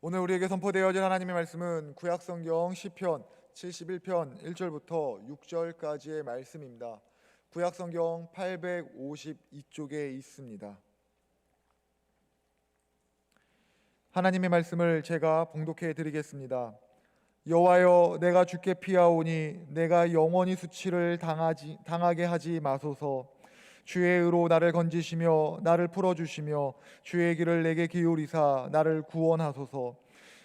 오늘 우리에게 선포되어진 하나님의 말씀은 구약성경 시편 71편 1절부터 6절까지의 말씀입니다. 구약성경 852쪽에 있습니다. 하나님의 말씀을 제가 봉독해 드리겠습니다. 여호와여, 내가 주께 피하오니 내가 영원히 수치를 당하게 하지 마소서. 주의 의로 나를 건지시며 나를 풀어주시며 주의 길을 내게 기울이사 나를 구원하소서.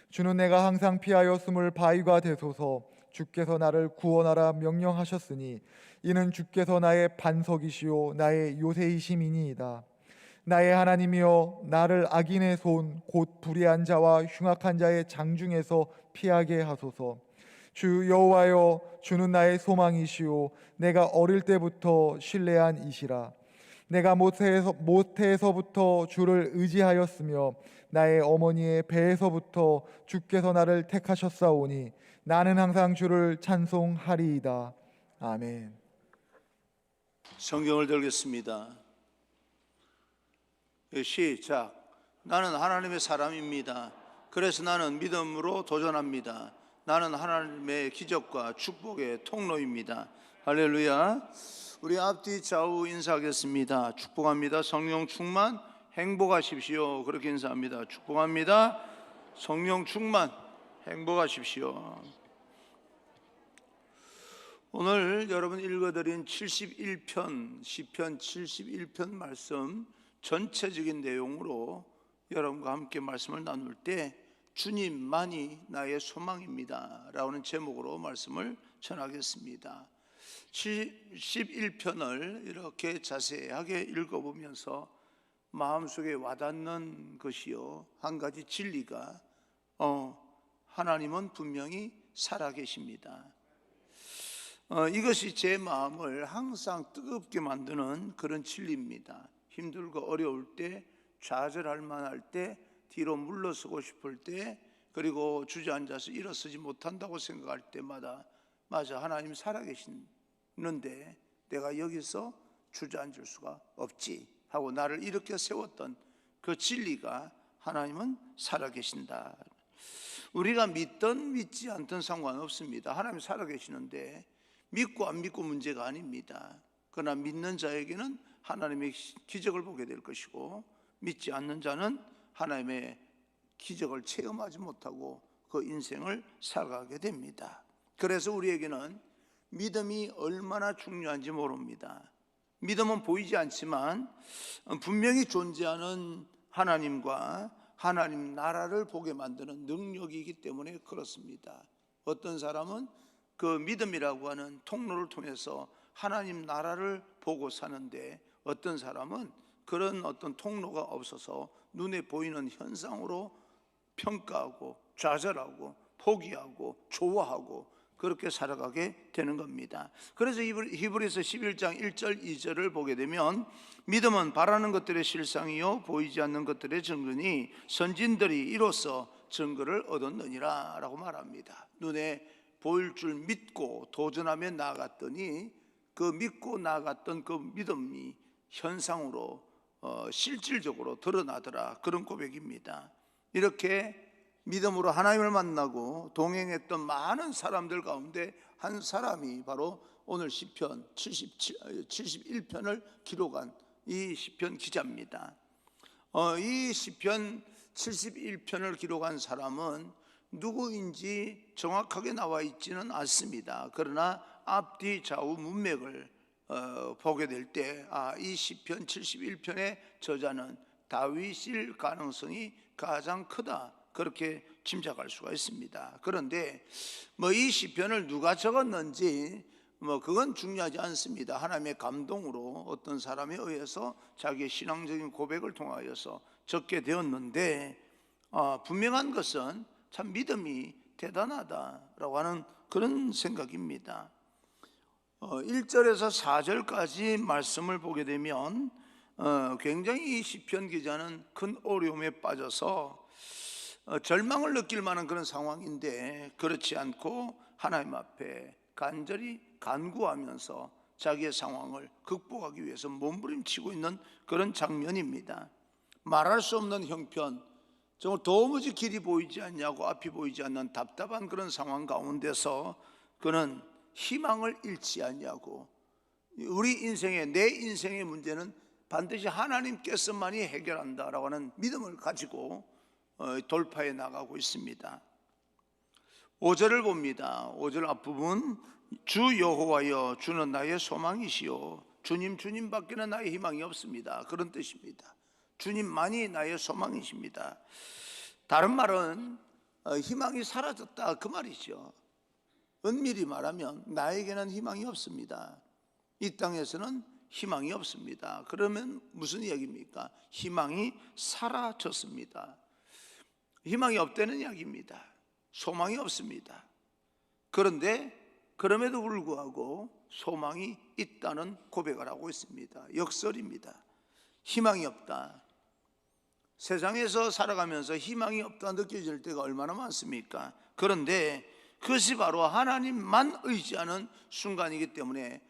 주는 내가 항상 피하여 숨을 바위가 되소서. 주께서 나를 구원하라 명령하셨으니 이는 주께서 나의 반석이시요 나의 요새이심이니이다. 나의 하나님이여, 나를 악인의 손 곧 불의한 자와 흉악한 자의 장중에서 피하게 하소서. 주 여호와여, 주는 나의 소망이시오 내가 어릴 때부터 신뢰한 이시라. 내가 모태에서부터 주를 의지하였으며 나의 어머니의 배에서부터 주께서 나를 택하셨사오니 나는 항상 주를 찬송하리이다. 아멘. 성경을 들겠습니다. 시작. 나는 하나님의 사람입니다. 그래서 나는 믿음으로 도전합니다. 나는 하나님의 기적과 축복의 통로입니다. 할렐루야. 우리 앞뒤 좌우 인사하겠습니다. 축복합니다. 성령 충만 행복하십시오. 그렇게 인사합니다. 축복합니다. 성령 충만 행복하십시오. 오늘 여러분 읽어드린 71편 시편 71편 말씀 전체적인 내용으로 여러분과 함께 말씀을 나눌 때 주님만이 나의 소망입니다 라는 제목으로 말씀을 전하겠습니다. 71편을 이렇게 자세하게 읽어보면서 마음속에 와닿는 것이요, 한 가지 진리가 하나님은 분명히 살아계십니다. 이것이 제 마음을 항상 뜨겁게 만드는 그런 진리입니다. 힘들고 어려울 때, 좌절할 만할 때, 뒤로 물러서고 싶을 때, 그리고 주저앉아서 일어서지 못한다고 생각할 때마다 맞아, 하나님 살아계시는데 내가 여기서 주저앉을 수가 없지 하고 나를 일으켜 세웠던 그 진리가 하나님은 살아계신다. 우리가 믿든 믿지 않든 상관없습니다. 하나님 살아계시는데 믿고 안 믿고 문제가 아닙니다. 그러나 믿는 자에게는 하나님의 기적을 보게 될 것이고, 믿지 않는 자는 하나님의 기적을 체험하지 못하고 그 인생을 살아가게 됩니다. 그래서 우리에게는 믿음이 얼마나 중요한지 모릅니다. 믿음은 보이지 않지만 분명히 존재하는 하나님과 하나님 나라를 보게 만드는 능력이기 때문에 그렇습니다. 어떤 사람은 그 믿음이라고 하는 통로를 통해서 하나님 나라를 보고 사는데, 어떤 사람은 그런 어떤 통로가 없어서 눈에 보이는 현상으로 평가하고 좌절하고 포기하고 좋아하고 그렇게 살아가게 되는 겁니다. 그래서 히브리서 11장 1절 2절을 보게 되면 믿음은 바라는 것들의 실상이요 보이지 않는 것들의 증거니 선진들이 이로써 증거를 얻었느니라 라고 말합니다. 눈에 보일 줄 믿고 도전하며 나아갔더니 그 믿고 나아갔던 그 믿음이 현상으로 실질적으로 드러나더라, 그런 고백입니다. 이렇게 믿음으로 하나님을 만나고 동행했던 많은 사람들 가운데 한 사람이 바로 오늘 시편 71편을 기록한 이 시편 기자입니다. 이 시편 71편을 기록한 사람은 누구인지 정확하게 나와 있지는 않습니다. 그러나 앞뒤 좌우 문맥을 보게 될 때 이 시편 71편의 저자는 다윗일 가능성이 가장 크다, 그렇게 짐작할 수가 있습니다. 그런데 이 시편을 누가 적었는지 그건 중요하지 않습니다. 하나님의 감동으로 어떤 사람에 의해서 자기의 신앙적인 고백을 통하여서 적게 되었는데, 분명한 것은 참 믿음이 대단하다라고 하는 그런 생각입니다. 1절에서 4절까지 말씀을 보게 되면 굉장히 이 시편 기자는 큰 어려움에 빠져서 절망을 느낄 만한 그런 상황인데, 그렇지 않고 하나님 앞에 간절히 간구하면서 자기의 상황을 극복하기 위해서 몸부림치고 있는 그런 장면입니다. 말할 수 없는 형편, 정말 도무지 길이 보이지 않냐고 앞이 보이지 않는 답답한 그런 상황 가운데서 그는 희망을 잃지 않냐고, 우리 인생의, 내 인생의 문제는 반드시 하나님께서만이 해결한다라고 하는 믿음을 가지고 돌파해 나가고 있습니다. 5절을 봅니다. 5절 앞부분, 주 여호와여 주는 나의 소망이시요 주님 밖에는 나의 희망이 없습니다, 그런 뜻입니다. 주님만이 나의 소망이십니다. 다른 말은 희망이 사라졌다 그 말이죠. 은밀히 말하면 나에게는 희망이 없습니다. 이 땅에서는 희망이 없습니다. 그러면 무슨 이야기입니까? 희망이 사라졌습니다. 희망이 없다는 이야기입니다. 소망이 없습니다. 그런데 그럼에도 불구하고 소망이 있다는 고백을 하고 있습니다. 역설입니다. 희망이 없다. 세상에서 살아가면서 희망이 없다 느껴질 때가 얼마나 많습니까? 그런데 그것이 바로 하나님만 의지하는 순간이기 때문에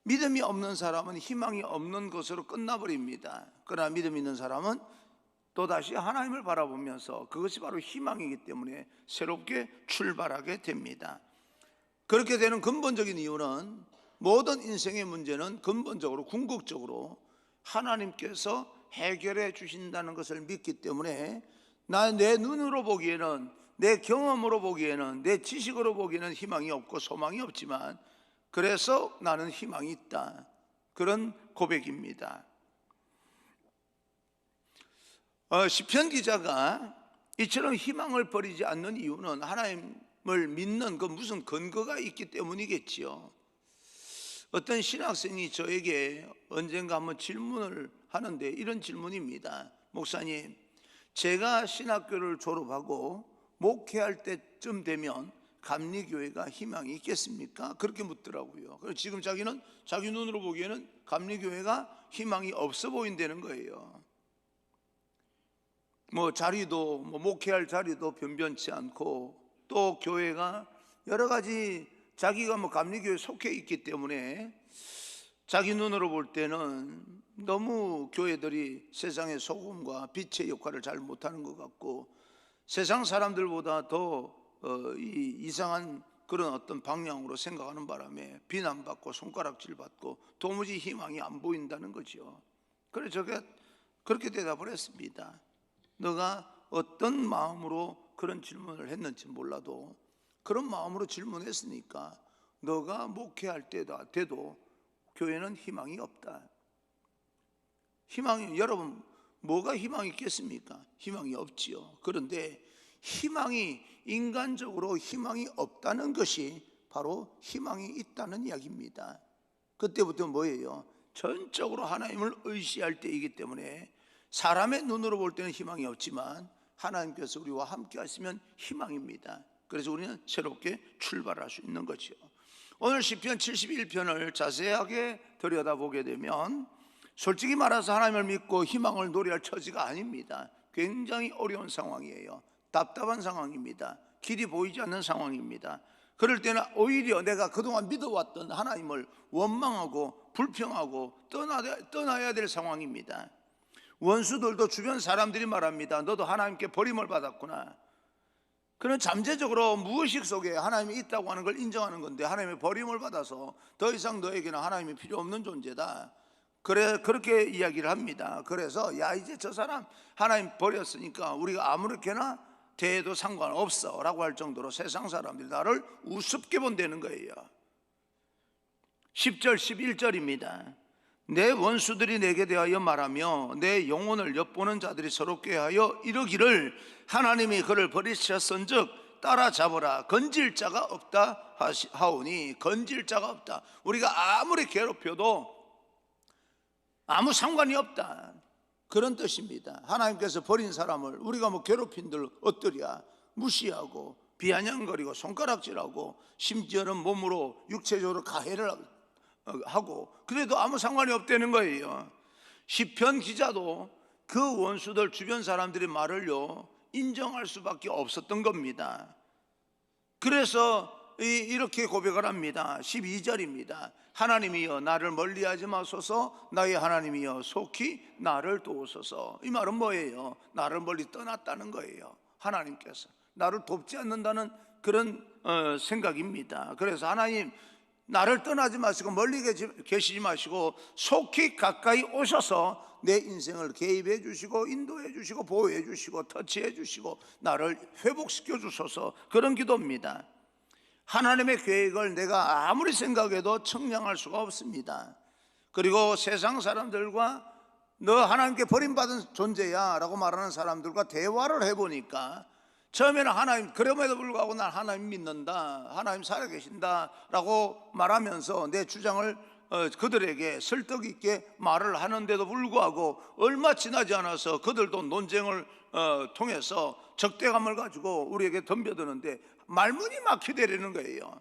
믿음이 없는 사람은 희망이 없는 것으로 끝나버립니다. 그러나 믿음 있는 사람은 또다시 하나님을 바라보면서 그것이 바로 희망이기 때문에 새롭게 출발하게 됩니다. 그렇게 되는 근본적인 이유는 모든 인생의 문제는 근본적으로 궁극적으로 하나님께서 해결해 주신다는 것을 믿기 때문에 내 눈으로 보기에는, 내 경험으로 보기에는, 내 지식으로 보기에는 희망이 없고 소망이 없지만 그래서 나는 희망이 있다, 그런 고백입니다. 시편 기자가 이처럼 희망을 버리지 않는 이유는 하나님을 믿는 그 무슨 근거가 있기 때문이겠지요. 어떤 신학생이 저에게 언젠가 한번 질문을 하는데 이런 질문입니다. 목사님, 제가 신학교를 졸업하고 목회할 때쯤 되면 감리교회가 희망이 있겠습니까? 그렇게 묻더라고요. 그래서 지금 자기는 자기 눈으로 보기에는 감리교회가 희망이 없어 보인다는 거예요. 자리도 목회할 자리도 변변치 않고, 또 교회가 여러 가지 자기가 감리교회에 속해 있기 때문에 자기 눈으로 볼 때는 너무 교회들이 세상의 소금과 빛의 역할을 잘 못하는 것 같고, 세상 사람들보다 더 이상한 그런 어떤 방향으로 생각하는 바람에 비난받고 손가락질 받고 도무지 희망이 안 보인다는 거죠. 그래서 제가 그렇게 대답을 했습니다. 너가 어떤 마음으로 그런 질문을 했는지 몰라도 그런 마음으로 질문했으니까 너가 목회할 때도 교회는 희망이 없다. 여러분, 뭐가 희망이 있겠습니까? 희망이 없지요. 그런데 인간적으로 희망이 없다는 것이 바로 희망이 있다는 이야기입니다. 그때부터 뭐예요? 전적으로 하나님을 의지할 때이기 때문에 사람의 눈으로 볼 때는 희망이 없지만 하나님께서 우리와 함께 하시면 희망입니다. 그래서 우리는 새롭게 출발할 수 있는 거죠. 오늘 시편 71편을 자세하게 들여다보게 되면 솔직히 말해서 하나님을 믿고 희망을 노래할 처지가 아닙니다. 굉장히 어려운 상황이에요. 답답한 상황입니다. 길이 보이지 않는 상황입니다. 그럴 때는 오히려 내가 그동안 믿어왔던 하나님을 원망하고 불평하고 떠나야 될 상황입니다. 원수들도 주변 사람들이 말합니다. 너도 하나님께 버림을 받았구나. 그런 잠재적으로 무의식 속에 하나님이 있다고 하는 걸 인정하는 건데, 하나님의 버림을 받아서 더 이상 너에게는 하나님이 필요 없는 존재다, 그렇게 이야기를 합니다. 그래서 이제 저 사람 하나님 버렸으니까 우리가 아무렇게나 대해도 상관없어 라고 할 정도로 세상 사람들이 나를 우습게 본다는 거예요. 10절 11절입니다. 내 원수들이 내게 대하여 말하며 내 영혼을 엿보는 자들이 서럽게 하여 이르기를 하나님이 그를 버리셨은즉 따라잡으라, 건질 자가 없다 하오니. 건질 자가 없다. 우리가 아무리 괴롭혀도 아무 상관이 없다, 그런 뜻입니다. 하나님께서 버린 사람을 우리가 괴롭힌들 어떠랴, 무시하고 비아냥거리고 손가락질하고 심지어는 몸으로 육체적으로 가해를 하고 그래도 아무 상관이 없다는 거예요. 시편 기자도 그 원수들 주변 사람들의 말을요 인정할 수밖에 없었던 겁니다. 그래서 이렇게 고백을 합니다. 12절입니다. 하나님이여 나를 멀리하지 마소서. 나의 하나님이여 속히 나를 도우소서. 이 말은 뭐예요? 나를 멀리 떠났다는 거예요. 하나님께서 나를 돕지 않는다는 그런 생각입니다. 그래서 하나님, 나를 떠나지 마시고 멀리 계시지 마시고 속히 가까이 오셔서 내 인생을 개입해 주시고 인도해 주시고 보호해 주시고 터치해 주시고 나를 회복시켜 주소서. 그런 기도입니다. 하나님의 계획을 내가 아무리 생각해도 청량할 수가 없습니다. 그리고 세상 사람들과 너 하나님께 버림받은 존재야 라고 말하는 사람들과 대화를 해보니까 처음에는 하나님, 그럼에도 불구하고 난 하나님 믿는다, 하나님 살아계신다 라고 말하면서 내 주장을 그들에게 설득 있게 말을 하는데도 불구하고 얼마 지나지 않아서 그들도 논쟁을 통해서 적대감을 가지고 우리에게 덤벼드는데 말문이 막히되려는 거예요.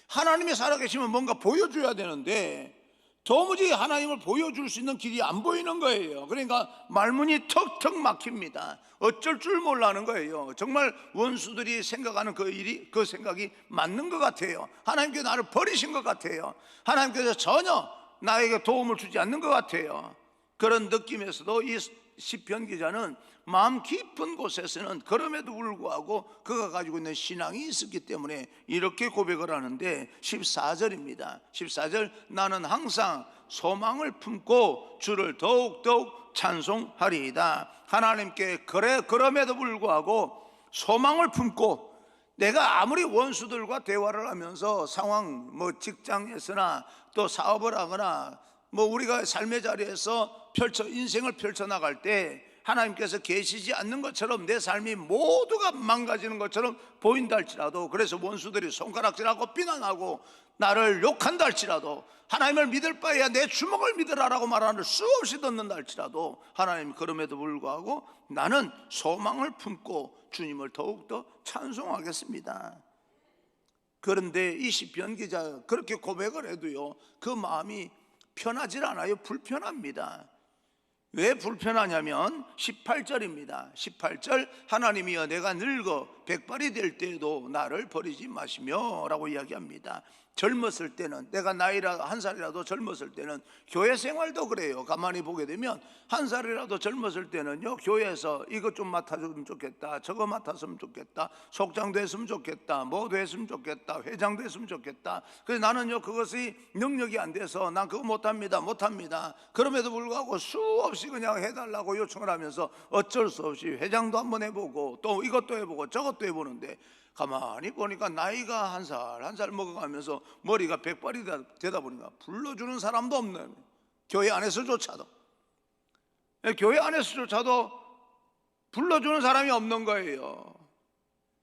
하나님이 살아계시면 뭔가 보여줘야 되는데 도무지 하나님을 보여줄 수 있는 길이 안 보이는 거예요. 그러니까 말문이 턱턱 막힙니다. 어쩔 줄 몰라는 거예요. 정말 원수들이 생각하는 그 생각이 맞는 것 같아요. 하나님께 나를 버리신 것 같아요. 하나님께서 전혀 나에게 도움을 주지 않는 것 같아요. 그런 느낌에서도 이 시편 기자는 마음 깊은 곳에서는 그럼에도 불구하고 그가 가지고 있는 신앙이 있었기 때문에 이렇게 고백을 하는데 14절입니다. 14절, 나는 항상 소망을 품고 주를 더욱더욱 찬송하리이다. 하나님께 그럼에도 불구하고 소망을 품고, 내가 아무리 원수들과 대화를 하면서 상황, 직장에서나 또 사업을 하거나 우리가 삶의 자리에서 인생을 펼쳐나갈 때 하나님께서 계시지 않는 것처럼 내 삶이 모두가 망가지는 것처럼 보인다 할지라도, 그래서 원수들이 손가락질하고 비난하고 나를 욕한다 할지라도, 하나님을 믿을 바에야 내 주먹을 믿으라라고 말하는 수없이 듣는다 할지라도, 하나님 그럼에도 불구하고 나는 소망을 품고 주님을 더욱더 찬송하겠습니다. 그런데 이 시편 기자 그렇게 고백을 해도요, 그 마음이 편하질 않아요. 불편합니다. 왜 불편하냐면 18절입니다. 18절, 하나님이여 내가 늙어 백발이 될 때에도 나를 버리지 마시며 라고 이야기합니다. 젊었을 때는, 내가 나이라 한 살이라도 젊었을 때는, 교회 생활도 그래요. 가만히 보게 되면 한 살이라도 젊었을 때는요, 교회에서 이것 좀 맡아주면 좋겠다, 저거 맡았으면 좋겠다, 속장도 했으면 좋겠다, 뭐도 했으면 좋겠다, 회장도 했으면 좋겠다. 그래서 나는요 그것이 능력이 안 돼서 난 그거 못합니다. 그럼에도 불구하고 수없이 그냥 해달라고 요청을 하면서 어쩔 수 없이 회장도 한번 해보고 또 이것도 해보고 저것도 해보는데, 가만히 보니까 나이가 한 살 먹어가면서 머리가 백발이 되다 보니까 불러주는 사람도 없는, 교회 안에서조차도 불러주는 사람이 없는 거예요.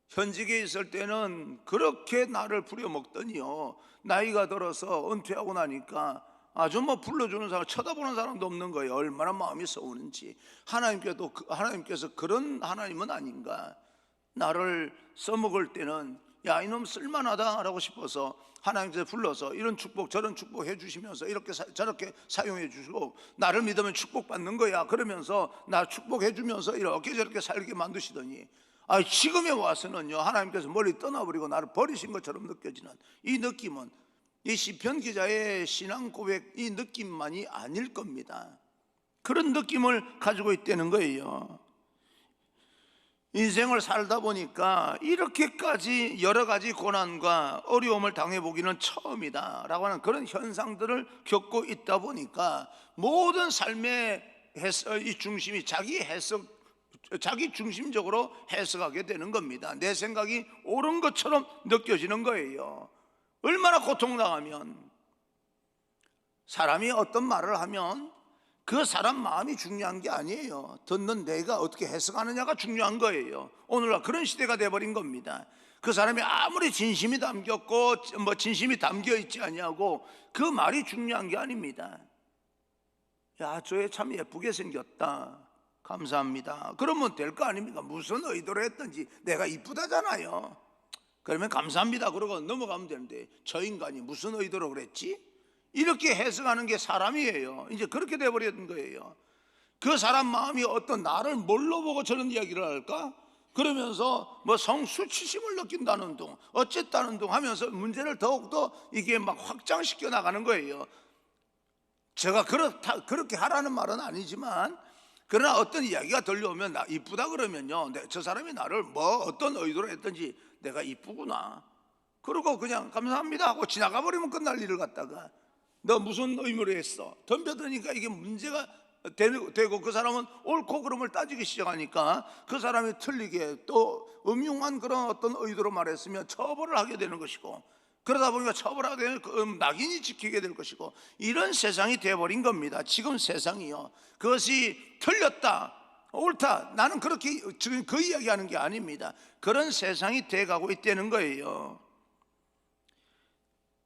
현직에 있을 때는 그렇게 나를 부려먹더니요, 나이가 들어서 은퇴하고 나니까 아주 불러주는 사람, 쳐다보는 사람도 없는 거예요. 얼마나 마음이 서우는지. 하나님께서 그런 하나님은 아닌가. 나를 써먹을 때는 야, 이놈 쓸만하다라고 싶어서 하나님께서 불러서 이런 축복 저런 축복 해주시면서 이렇게 저렇게 사용해 주시고, 나를 믿으면 축복받는 거야 그러면서 나 축복해 주면서 이렇게 저렇게 살게 만드시더니, 지금에 와서는요 하나님께서 멀리 떠나버리고 나를 버리신 것처럼 느껴지는 이 느낌은, 이 시편 기자의 신앙 고백 이 느낌만이 아닐 겁니다. 그런 느낌을 가지고 있다는 거예요. 인생을 살다 보니까 이렇게까지 여러 가지 고난과 어려움을 당해보기는 처음이다 라고 하는 그런 현상들을 겪고 있다 보니까 모든 삶의 이 중심이 자기 중심적으로 해석하게 되는 겁니다. 내 생각이 옳은 것처럼 느껴지는 거예요. 얼마나 고통당하면, 사람이 어떤 말을 하면 그 사람 마음이 중요한 게 아니에요. 듣는 내가 어떻게 해석하느냐가 중요한 거예요. 오늘날 그런 시대가 돼버린 겁니다. 그 사람이 아무리 진심이 담겼고 진심이 담겨 있지 아니하고 그 말이 중요한 게 아닙니다. 야, 저 애 참 예쁘게 생겼다, 감사합니다, 그러면 될 거 아닙니까? 무슨 의도로 했든지 내가 이쁘다잖아요. 그러면 감사합니다 그러고 넘어가면 되는데, 저 인간이 무슨 의도로 그랬지? 이렇게 해석하는 게 사람이에요. 이제 그렇게 돼버린 거예요. 그 사람 마음이 어떤, 나를 뭘로 보고 저런 이야기를 할까? 그러면서 뭐 성수치심을 느낀다는 둥 어쨌다는 둥 하면서 문제를 더욱더 이게 막 확장시켜 나가는 거예요. 제가 그렇게 하라는 말은 아니지만, 그러나 어떤 이야기가 들려오면 나 이쁘다 그러면요, 저 사람이 나를 뭐 어떤 의도로 했든지 내가 이쁘구나, 그러고 그냥 감사합니다 하고 지나가 버리면 끝날 일을 갖다가 너 무슨 의미로 했어 덤벼드니까 이게 문제가 되고, 그 사람은 옳고 그름을 따지기 시작하니까 그 사람이 틀리게 또 음흉한 그런 어떤 의도로 말했으면 처벌을 하게 되는 것이고, 그러다 보니까 처벌하게 되면 그 낙인이 찍히게 될 것이고, 이런 세상이 되어버린 겁니다. 지금 세상이요, 그것이 틀렸다 옳다 나는 그렇게 지금 그 이야기하는 게 아닙니다. 그런 세상이 돼가고 있다는 거예요.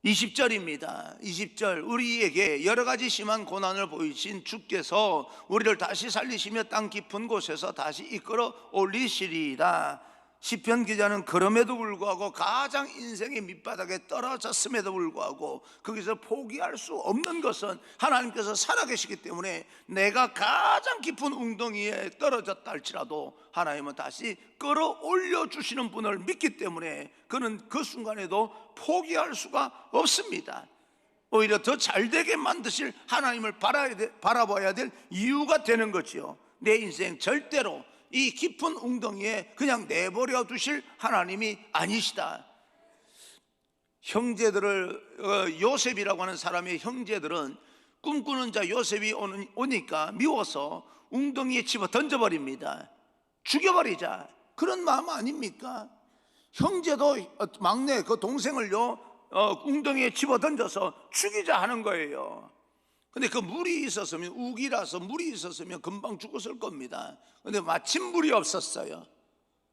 20절입니다. 20절, 우리에게 여러 가지 심한 고난을 보이신 주께서 우리를 다시 살리시며 땅 깊은 곳에서 다시 이끌어 올리시리이다. 시편 기자는 그럼에도 불구하고 가장 인생의 밑바닥에 떨어졌음에도 불구하고 거기서 포기할 수 없는 것은 하나님께서 살아계시기 때문에 내가 가장 깊은 웅덩이에 떨어졌다 할지라도 하나님은 다시 끌어올려 주시는 분을 믿기 때문에 그는 그 순간에도 포기할 수가 없습니다. 오히려 더 잘되게 만드실 하나님을 바라봐야 될 이유가 되는 거지요. 내 인생 절대로 이 깊은 웅덩이에 그냥 내버려 두실 하나님이 아니시다. 형제들을 요셉이라고 하는 사람의 형제들은 꿈꾸는 자 요셉이 오니까 미워서 웅덩이에 집어 던져버립니다. 죽여버리자, 그런 마음 아닙니까? 형제도 막내 그 동생을요 웅덩이에 집어 던져서 죽이자 하는 거예요. 근데 그 물이 있었으면, 우기라서 물이 있었으면 금방 죽었을 겁니다. 근데 마침 물이 없었어요.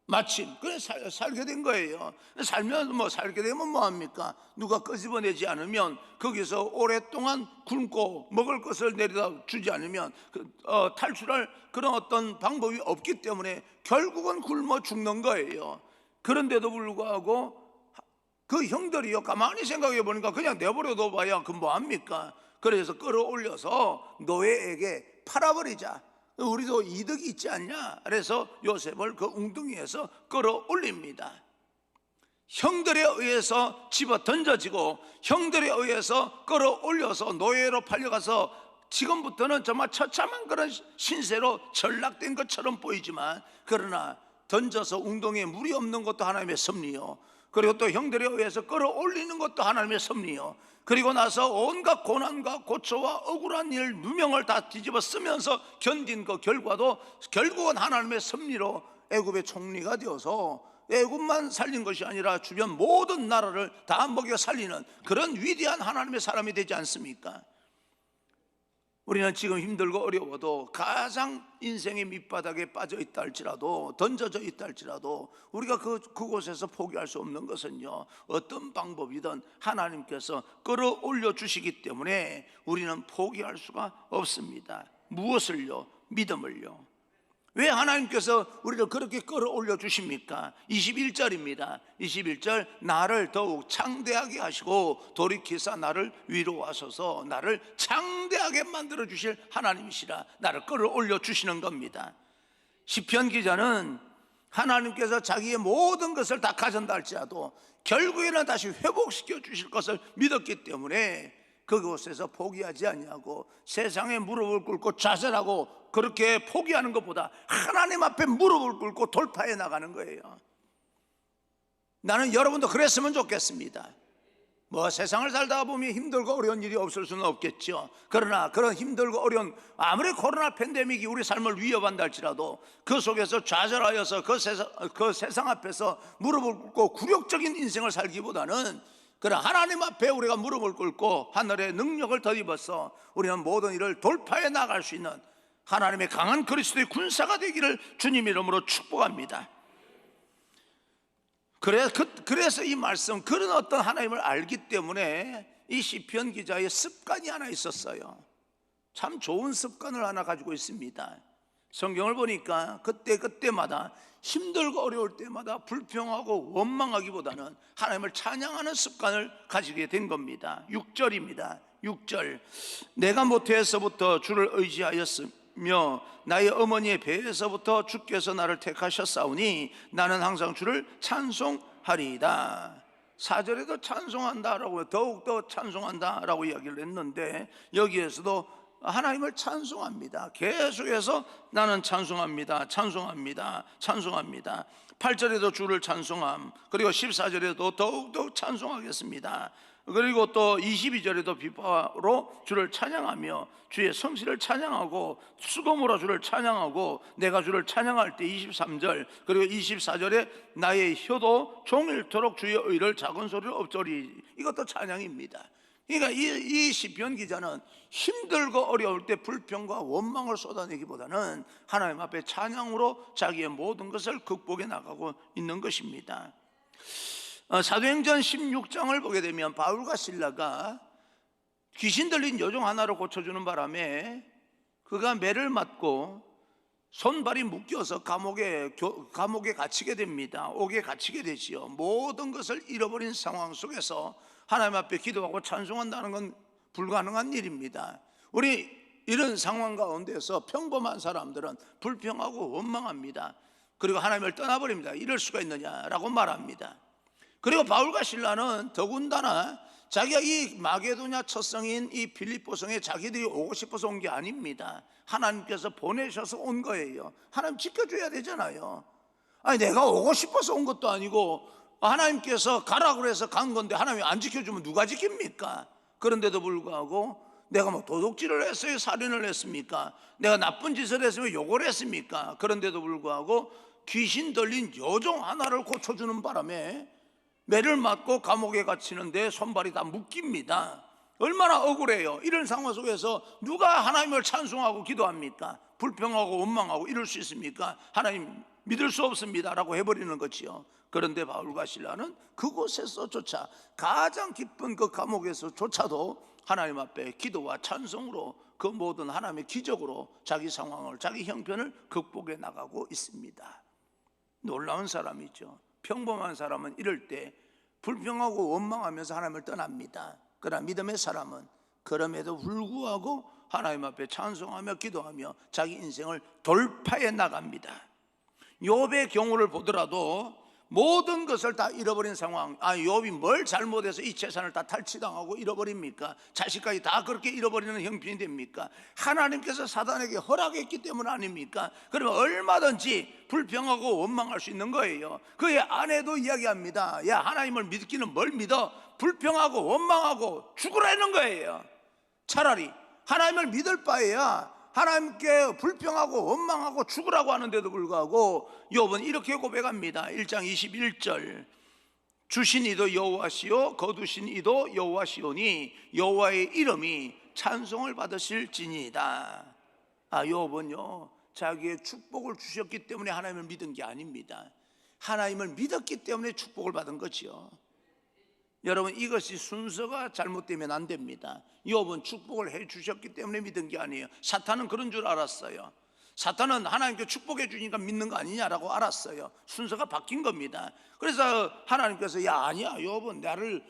마침 그래 살게 된 거예요. 살면 살게 되면 뭐합니까? 누가 끄집어내지 않으면, 거기서 오랫동안 굶고 먹을 것을 내려다 주지 않으면 탈출할 그런 어떤 방법이 없기 때문에 결국은 굶어 죽는 거예요. 그런데도 불구하고 그 형들이요 가만히 생각해 보니까 그냥 내버려둬 봐야 그 뭐합니까? 그래서 끌어올려서 노예에게 팔아버리자, 우리도 이득이 있지 않냐, 그래서 요셉을 그 웅덩이에서 끌어올립니다. 형들에 의해서 집어 던져지고 형들에 의해서 끌어올려서 노예로 팔려가서 지금부터는 정말 처참한 그런 신세로 전락된 것처럼 보이지만, 그러나 던져서 웅덩이에 물이 없는 것도 하나님의 섭리요, 그리고 또 형들에 의해서 끌어올리는 것도 하나님의 섭리요, 그리고 나서 온갖 고난과 고초와 억울한 일 누명을 다 뒤집어 쓰면서 견딘 그 결과도 결국은 하나님의 섭리로 애굽의 총리가 되어서 애굽만 살린 것이 아니라 주변 모든 나라를 다 먹여 살리는 그런 위대한 하나님의 사람이 되지 않습니까? 우리는 지금 힘들고 어려워도 가장 인생의 밑바닥에 빠져 있다 할지라도, 던져져 있다 할지라도 우리가 그곳에서 포기할 수 없는 것은요, 어떤 방법이든 하나님께서 끌어올려 주시기 때문에 우리는 포기할 수가 없습니다. 무엇을요? 믿음을요. 왜 하나님께서 우리를 그렇게 끌어올려 주십니까? 21절입니다. 21절, 나를 더욱 창대하게 하시고 돌이키사 나를 위로하소서. 나를 창대하게 만들어 주실 하나님이시라 나를 끌어올려 주시는 겁니다. 시편 기자는 하나님께서 자기의 모든 것을 다 가진다 할지라도 결국에는 다시 회복시켜 주실 것을 믿었기 때문에 그곳에서 포기하지 아니하고 세상에 무릎을 꿇고 좌절하고 그렇게 포기하는 것보다 하나님 앞에 무릎을 꿇고 돌파해 나가는 거예요. 나는 여러분도 그랬으면 좋겠습니다. 세상을 살다가 보면 힘들고 어려운 일이 없을 수는 없겠죠. 그러나 그런 힘들고 어려운, 아무리 코로나 팬데믹이 우리 삶을 위협한다 할지라도 그 속에서 좌절하여서 그 세상 앞에서 무릎을 꿇고 굴욕적인 인생을 살기보다는, 그러나 하나님 앞에 우리가 무릎을 꿇고 하늘의 능력을 덧입어서 우리는 모든 일을 돌파해 나갈 수 있는 하나님의 강한 그리스도의 군사가 되기를 주님 이름으로 축복합니다. 그래서 이 말씀, 그런 어떤 하나님을 알기 때문에 이 시편 기자의 습관이 하나 있었어요. 참 좋은 습관을 하나 가지고 있습니다. 성경을 보니까 그때마다 힘들고 어려울 때마다 불평하고 원망하기보다는 하나님을 찬양하는 습관을 가지게 된 겁니다. 6절입니다. 6절, 내가 모태에서부터 주를 나의 어머니의 배에서부터 주께서 나를 택하셨사오니 나는 항상 주를 찬송하리이다. 4절에도 찬송한다라고, 더욱더 찬송한다라고 이야기를 했는데 여기에서도 하나님을 찬송합니다. 계속해서 나는 찬송합니다, 찬송합니다, 찬송합니다. 8절에도 주를 찬송함, 그리고 14절에도 더욱더 찬송하겠습니다. 그리고 또 22절에도 비파로 주를 찬양하며 주의 성실을 찬양하고 수금으로 주를 찬양하고 내가 주를 찬양할 때 23절, 그리고 24절에 나의 혀도 종일토록 주의 의를 작은 소리로 엎조리, 이것도 찬양입니다. 그러니까 이 시편 기자는 힘들고 어려울 때 불평과 원망을 쏟아내기보다는 하나님 앞에 찬양으로 자기의 모든 것을 극복해 나가고 있는 것입니다. 사도행전 16장을 보게 되면 바울과 실라가 귀신 들린 여종 하나를 고쳐주는 바람에 그가 매를 맞고 손발이 묶여서 감옥에 갇히게 됩니다. 옥에 갇히게 되지요. 모든 것을 잃어버린 상황 속에서 하나님 앞에 기도하고 찬송한다는 건 불가능한 일입니다. 우리 이런 상황 가운데서 평범한 사람들은 불평하고 원망합니다. 그리고 하나님을 떠나버립니다. 이럴 수가 있느냐라고 말합니다. 그리고 바울과 실라는 더군다나 자기가 이 마게도냐 첫 성인 이 빌립보 성에 자기들이 오고 싶어서 온 게 아닙니다. 하나님께서 보내셔서 온 거예요. 하나님 지켜줘야 되잖아요. 아니 내가 오고 싶어서 온 것도 아니고 하나님께서 가라고 해서 간 건데 하나님이 안 지켜주면 누가 지킵니까? 그런데도 불구하고 내가 뭐 도둑질을 했어요? 살인을 했습니까? 내가 나쁜 짓을 했으면 욕을 했습니까? 그런데도 불구하고 귀신 들린 여종 하나를 고쳐주는 바람에 매를 맞고 감옥에 갇히는데 손발이 다 묶입니다. 얼마나 억울해요. 이런 상황 속에서 누가 하나님을 찬송하고 기도합니까? 불평하고 원망하고 이럴 수 있습니까? 하나님 믿을 수 없습니다 라고 해버리는 거지요. 그런데 바울과 실라는 그곳에서조차 가장 깊은 그 감옥에서조차도 하나님 앞에 기도와 찬송으로 그 모든 하나님의 기적으로 자기 상황을, 자기 형편을 극복해 나가고 있습니다. 놀라운 사람이죠. 평범한 사람은 이럴 때 불평하고 원망하면서 하나님을 떠납니다. 그러나 믿음의 사람은 그럼에도 불구하고 하나님 앞에 찬송하며 기도하며 자기 인생을 돌파해 나갑니다. 욥의 경우를 보더라도 모든 것을 다 잃어버린 상황, 욥이 뭘 잘못해서 이 재산을 다 탈취당하고 잃어버립니까? 자식까지 다 그렇게 잃어버리는 형편이 됩니까? 하나님께서 사단에게 허락했기 때문 아닙니까? 그러면 얼마든지 불평하고 원망할 수 있는 거예요. 그의 아내도 이야기합니다. 야, 하나님을 믿기는 뭘 믿어? 불평하고 원망하고 죽으라는 거예요. 차라리 하나님을 믿을 바에야 하나님께 불평하고 원망하고 죽으라고 하는데도 불구하고 욥은 이렇게 고백합니다. 1장 21절 주신 이도 여호와시요 거두신 이도 여호와시오니 여호와의 이름이 찬송을 받으실지니이다. 욥은요 자기의 축복을 주셨기 때문에 하나님을 믿은 게 아닙니다. 하나님을 믿었기 때문에 축복을 받은 거지요. 여러분 이것이 순서가 잘못되면 안 됩니다. 욥은 축복을 해 주셨기 때문에 믿은 게 아니에요. 사탄은 그런 줄 알았어요. 사탄은 하나님께 축복해 주니까 믿는 거 아니냐라고 알았어요. 순서가 바뀐 겁니다. 그래서 하나님께서 야 아니야 욥은 나를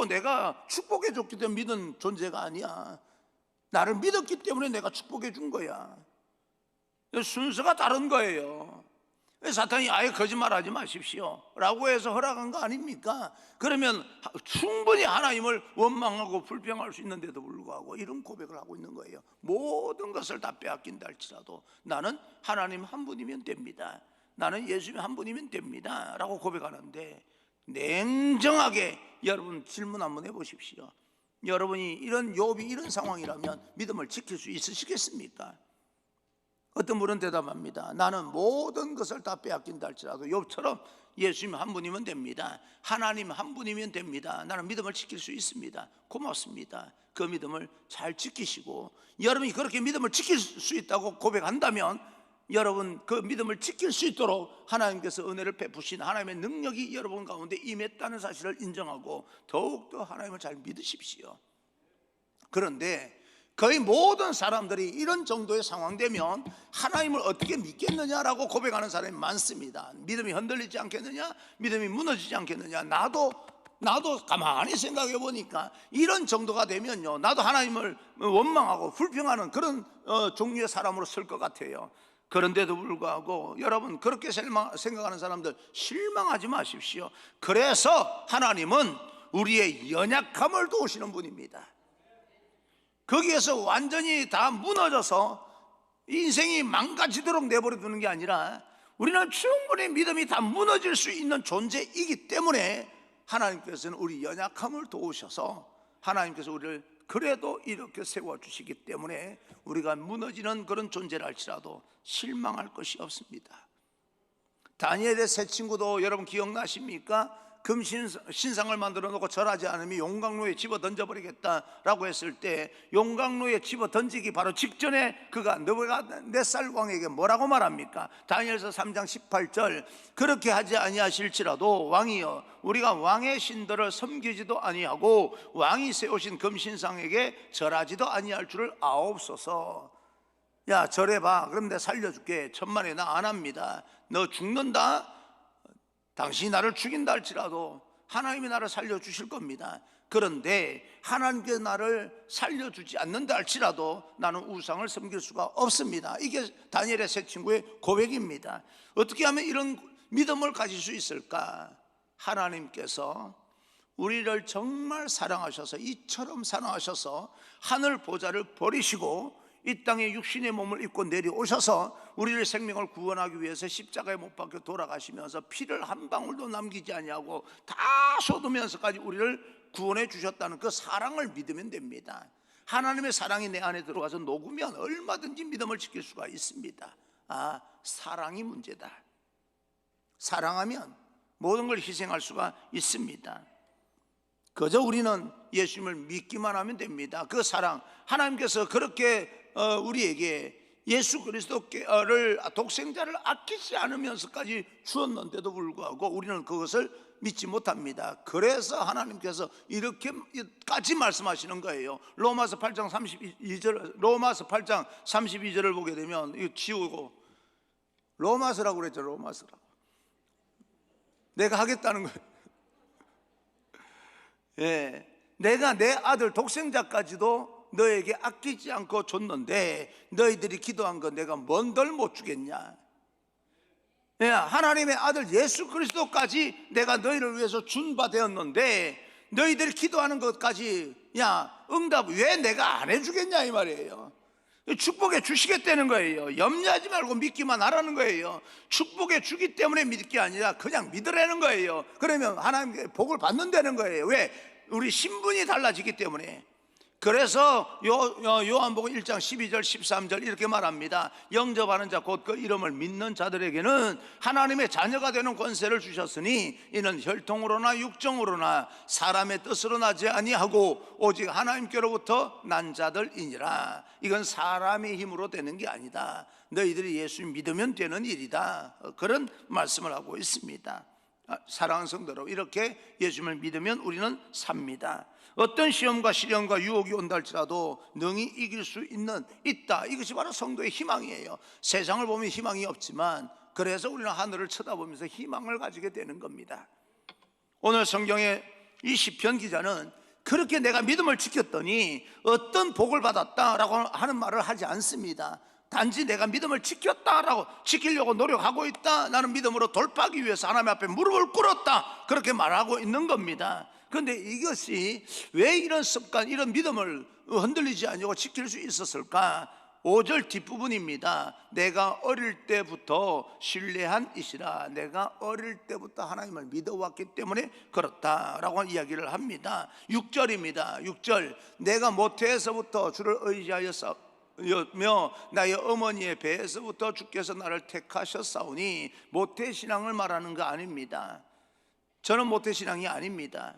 내가 축복해 줬기 때문에 믿은 존재가 아니야. 나를 믿었기 때문에 내가 축복해 준 거야. 순서가 다른 거예요. 사탄이 아예 거짓말하지 마십시오 라고 해서 허락한 거 아닙니까? 그러면 충분히 하나님을 원망하고 불평할 수 있는데도 불구하고 이런 고백을 하고 있는 거예요. 모든 것을 다 빼앗긴다 할지라도 나는 하나님 한 분이면 됩니다. 나는 예수님 한 분이면 됩니다 라고 고백하는데, 냉정하게 여러분 질문 한번 해보십시오. 여러분이 이런 욥이 이런 상황이라면 믿음을 지킬 수 있으시겠습니까? 어떤 분은 대답합니다. 나는 모든 것을 다 빼앗긴다 할지라도 욥처럼 예수님 한 분이면 됩니다. 하나님 한 분이면 됩니다. 나는 믿음을 지킬 수 있습니다. 고맙습니다. 그 믿음을 잘 지키시고, 여러분이 그렇게 믿음을 지킬 수 있다고 고백한다면 여러분 그 믿음을 지킬 수 있도록 하나님께서 은혜를 베푸신 하나님의 능력이 여러분 가운데 임했다는 사실을 인정하고 더욱더 하나님을 잘 믿으십시오. 그런데 거의 모든 사람들이 이런 정도의 상황 되면 하나님을 어떻게 믿겠느냐라고 고백하는 사람이 많습니다. 믿음이 흔들리지 않겠느냐? 믿음이 무너지지 않겠느냐? 나도 나도 가만히 생각해 보니까 이런 정도가 되면요, 나도 하나님을 원망하고 불평하는 그런 종류의 사람으로 설 것 같아요. 그런데도 불구하고 여러분, 그렇게 생각하는 사람들 실망하지 마십시오. 그래서 하나님은 우리의 연약함을 도우시는 분입니다. 거기에서 완전히 다 무너져서 인생이 망가지도록 내버려 두는 게 아니라 우리는 충분히 믿음이 다 무너질 수 있는 존재이기 때문에 하나님께서는 우리 연약함을 도우셔서 하나님께서 우리를 그래도 이렇게 세워주시기 때문에 우리가 무너지는 그런 존재라 할지라도 실망할 것이 없습니다. 다니엘의 세 친구도 여러분 기억나십니까? 금신상을 만들어 놓고 절하지 않으면 용광로에 집어 던져버리겠다라고 했을 때 용광로에 집어 던지기 바로 직전에 그가 느부갓네살 왕에게 뭐라고 말합니까? 다니엘서 3장 18절, 그렇게 하지 아니하실지라도 왕이여, 우리가 왕의 신들을 섬기지도 아니하고 왕이 세우신 금신상에게 절하지도 아니할 줄을 아옵소서. 야, 절해봐. 그럼 내가 살려줄게. 천만에 나 안 합니다. 너 죽는다? 당신이 나를 죽인다 할지라도 하나님이 나를 살려주실 겁니다. 그런데 하나님께 나를 살려주지 않는다 할지라도 나는 우상을 섬길 수가 없습니다. 이게 다니엘의 세 친구의 고백입니다. 어떻게 하면 이런 믿음을 가질 수 있을까? 하나님께서 우리를 정말 사랑하셔서, 이처럼 사랑하셔서 하늘 보좌를 버리시고 이 땅에 육신의 몸을 입고 내려오셔서 우리를 생명을 구원하기 위해서 십자가에 못 박혀 돌아가시면서 피를 한 방울도 남기지 아니하고 다 쏟으면서까지 우리를 구원해 주셨다는 그 사랑을 믿으면 됩니다. 하나님의 사랑이 내 안에 들어가서 녹으면 얼마든지 믿음을 지킬 수가 있습니다. 아, 사랑이 문제다. 사랑하면 모든 걸 희생할 수가 있습니다. 그저 우리는 예수님을 믿기만 하면 됩니다. 그 사랑, 하나님께서 그렇게 우리에게 예수 그리스도를 독생자를 아끼지 않으면서까지 주었는데도 불구하고 우리는 그것을 믿지 못합니다. 그래서 하나님께서 이렇게까지 말씀하시는 거예요. 로마서 8장 32절을 보게 되면, 이거 지우고 로마서라고 그랬죠. 로마서라고. 내가 하겠다는 거예요. 예, 내가 내 아들 독생자까지도 너에게 아끼지 않고 줬는데 너희들이 기도한 거 내가 뭔들 못 주겠냐? 예, 하나님의 아들 예수 그리스도까지 내가 너희를 위해서 준 바 되었는데 너희들이 기도하는 것까지 응답 왜 내가 안 해주겠냐 이 말이에요. 축복해 주시겠다는 거예요. 염려하지 말고 믿기만 하라는 거예요. 축복해 주기 때문에 믿을 게 아니라 그냥 믿으라는 거예요. 그러면 하나님께 복을 받는다는 거예요. 왜? 우리 신분이 달라지기 때문에. 그래서 요한복음 1장 12절 13절 이렇게 말합니다. 영접하는 자 곧 그 이름을 믿는 자들에게는 하나님의 자녀가 되는 권세를 주셨으니 이는 혈통으로나 육정으로나 사람의 뜻으로 나지 아니하고 오직 하나님께로부터 난 자들이니라. 이건 사람의 힘으로 되는 게 아니다. 너희들이 예수 믿으면 되는 일이다. 그런 말씀을 하고 있습니다. 사랑하는 성도 여러분, 이렇게 예수님을 믿으면 우리는 삽니다. 어떤 시험과 시련과 유혹이 온다 할지라도 능히 이길 수 있다. 이것이 바로 성도의 희망이에요. 세상을 보면 희망이 없지만 그래서 우리는 하늘을 쳐다보면서 희망을 가지게 되는 겁니다. 오늘 성경의 이 시편 기자는 그렇게 내가 믿음을 지켰더니 어떤 복을 받았다라고 하는 말을 하지 않습니다. 단지 내가 믿음을 지켰다라고, 지키려고 노력하고 있다, 나는 믿음으로 돌파하기 위해서 하나님 앞에 무릎을 꿇었다, 그렇게 말하고 있는 겁니다. 그런데 이것이 왜 이런 습관, 이런 믿음을 흔들리지 않고 지킬 수 있었을까? 5절 뒷부분입니다. 내가 어릴 때부터 신뢰한 이시라. 내가 어릴 때부터 하나님을 믿어왔기 때문에 그렇다라고 이야기를 합니다. 6절입니다. 6절, 내가 모태에서부터 주를 의지하였으며 나의 어머니의 배에서부터 주께서 나를 택하셨사오니, 모태신앙을 말하는 거 아닙니다. 저는 모태신앙이 아닙니다.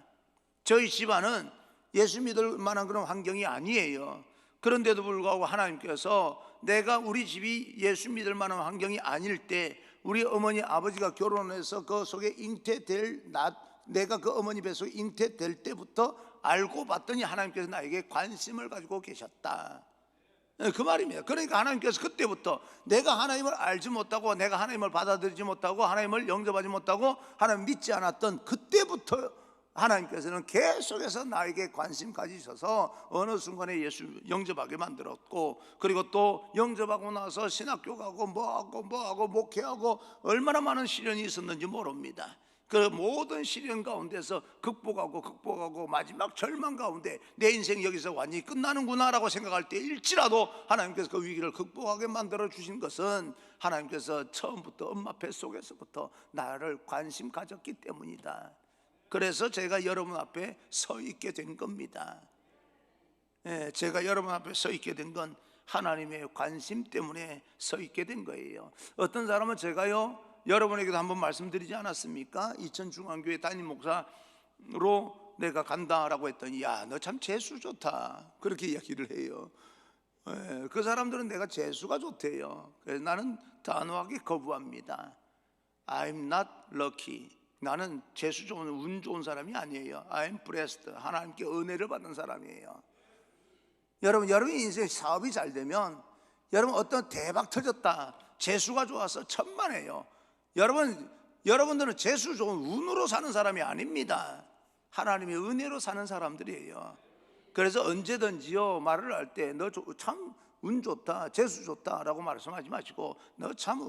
저희 집안은 예수 믿을 만한 그런 환경이 아니에요. 그런데도 불구하고 하나님께서 내가 우리 집이 예수 믿을 만한 환경이 아닐 때 우리 어머니 아버지가 결혼해서 그 속에 내가 그 어머니 뱃속에 잉태될 때부터 알고 봤더니 하나님께서 나에게 관심을 가지고 계셨다, 그 말입니다. 그러니까 하나님께서 그때부터 내가 하나님을 알지 못하고, 내가 하나님을 받아들이지 못하고, 하나님을 영접하지 못하고, 하나님 믿지 않았던 그때부터 하나님께서는 계속해서 나에게 관심 가지셔서 어느 순간에 예수 영접하게 만들었고, 그리고 또 영접하고 나서 신학교 가고 뭐하고 목회하고 얼마나 많은 시련이 있었는지 모릅니다. 그 모든 시련 가운데서 극복하고 마지막 절망 가운데 내 인생 여기서 완전히 끝나는구나라고 생각할 때일지라도 하나님께서 그 위기를 극복하게 만들어 주신 것은 하나님께서 처음부터 엄마 뱃속에서부터 나를 관심 가졌기 때문이다. 그래서 제가 여러분 앞에 서 있게 된 겁니다. 제가 여러분 앞에 서 있게 된 건 하나님의 관심 때문에 서 있게 된 거예요. 어떤 사람은 제가요, 여러분에게도 한번 말씀드리지 않았습니까? 이천중앙교회 담임 목사로 내가 간다라고 했더니, 야, 너 참 재수 좋다, 그렇게 이야기를 해요. 그 사람들은 내가 재수가 좋대요. 그래서 나는 단호하게 거부합니다. I'm not lucky. 나는 재수 좋은, 운 좋은 사람이 아니에요. I'm blessed. 하나님께 은혜를 받는 사람이에요. 여러분 인생 사업이 잘 되면, 여러분 어떤 대박 터졌다, 재수가 좋아서 천만에요. 여러분들은 재수 좋은 운으로 사는 사람이 아닙니다. 하나님의 은혜로 사는 사람들이에요. 그래서 언제든지요, 말을 할 때 너 참 운 좋다, 재수 좋다 라고 말씀하지 마시고, 너 참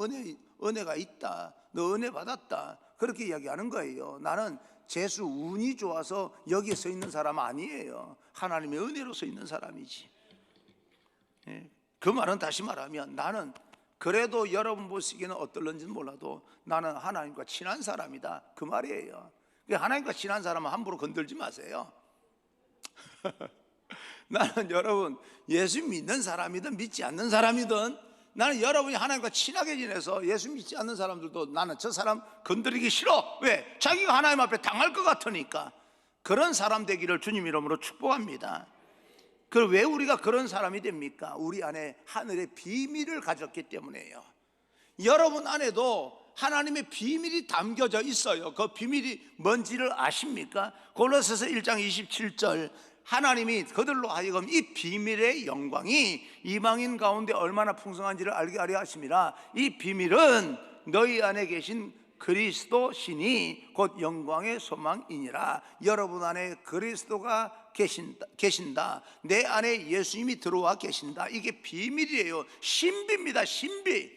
은혜가 있다, 너 은혜 받았다, 그렇게 이야기하는 거예요. 나는 재수 운이 좋아서 여기에 서 있는 사람 아니에요. 하나님의 은혜로 서 있는 사람이지. 그 말은 다시 말하면, 나는 그래도 여러분 보시기에는 어떨런지는 몰라도 나는 하나님과 친한 사람이다, 그 말이에요. 하나님과 친한 사람은 함부로 건들지 마세요. 나는 여러분 예수 믿는 사람이든 믿지 않는 사람이든, 나는 여러분이 하나님과 친하게 지내서 예수 믿지 않는 사람들도 나는 저 사람 건드리기 싫어. 왜? 자기가 하나님 앞에 당할 것 같으니까. 그런 사람 되기를 주님 이름으로 축복합니다. 그럼 왜 우리가 그런 사람이 됩니까? 우리 안에 하늘의 비밀을 가졌기 때문에요. 여러분 안에도 하나님의 비밀이 담겨져 있어요. 그 비밀이 뭔지를 아십니까? 골로새서 1장 27절, 하나님이 그들로 하여금 이 비밀의 영광이 이방인 가운데 얼마나 풍성한지를 알게 하려 하심이라. 이 비밀은 너희 안에 계신 그리스도 신이 곧 영광의 소망이니라. 여러분 안에 그리스도가 계신다. 내 안에 예수님이 들어와 계신다. 이게 비밀이에요. 신비입니다. 신비.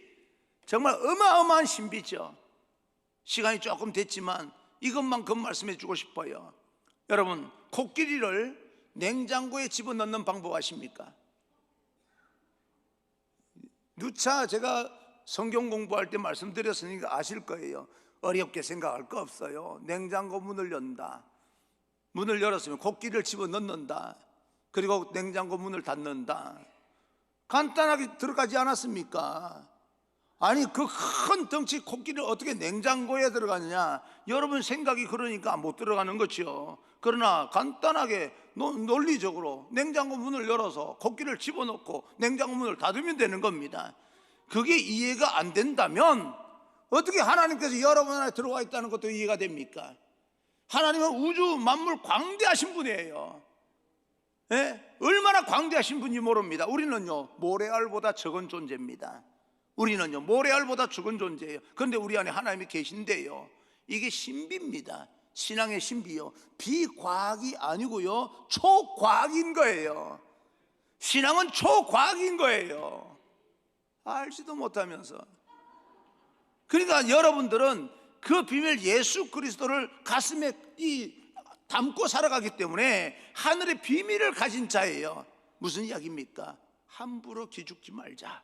정말 어마어마한 신비죠. 시간이 조금 됐지만 이것만큼 말씀해 주고 싶어요. 여러분, 코끼리를 냉장고에 집어넣는 방법 아십니까? 누차 제가 성경 공부할 때 말씀드렸으니까 아실 거예요. 어렵게 생각할 거 없어요. 냉장고 문을 연다. 문을 열었으면 코끼리를 집어넣는다. 그리고 냉장고 문을 닫는다. 간단하게 들어가지 않았습니까? 아니, 그 큰 덩치 코끼리를 어떻게 냉장고에 들어가느냐, 여러분 생각이 그러니까 못 들어가는 거죠. 그러나 간단하게 논리적으로 냉장고 문을 열어서 코끼리를 집어넣고 냉장고 문을 닫으면 되는 겁니다. 그게 이해가 안 된다면 어떻게 하나님께서 여러분 안에 들어와 있다는 것도 이해가 됩니까? 하나님은 우주 만물 광대하신 분이에요. 얼마나 광대하신 분인지 모릅니다. 우리는요, 모래알보다 적은 존재입니다. 우리는요, 모래알보다 적은 존재예요. 그런데 우리 안에 하나님이 계신데요, 이게 신비입니다. 신앙의 신비요, 비과학이 아니고요, 초과학인 거예요. 신앙은 초과학인 거예요. 알지도 못하면서. 그러니까 여러분들은 그 비밀 예수 그리스도를 가슴에 담고 살아가기 때문에 하늘의 비밀을 가진 자예요. 무슨 이야기입니까? 함부로 기죽지 말자.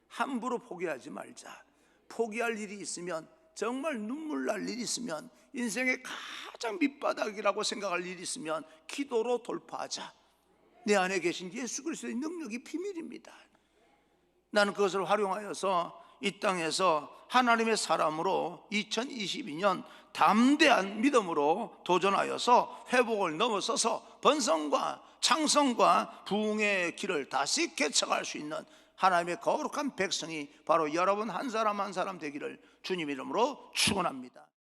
함부로 포기하지 말자. 포기할 일이 있으면, 정말 눈물 날 일이 있으면, 인생의 가장 밑바닥이라고 생각할 일이 있으면 기도로 돌파하자. 내 안에 계신 예수 그리스도의 능력이 비밀입니다. 나는 그것을 활용하여서 이 땅에서 하나님의 사람으로 2022년 담대한 믿음으로 도전하여서 회복을 넘어서서 번성과 창성과 부흥의 길을 다시 개척할 수 있는 하나님의 거룩한 백성이 바로 여러분 한 사람 한 사람 되기를 주님 이름으로 축원합니다.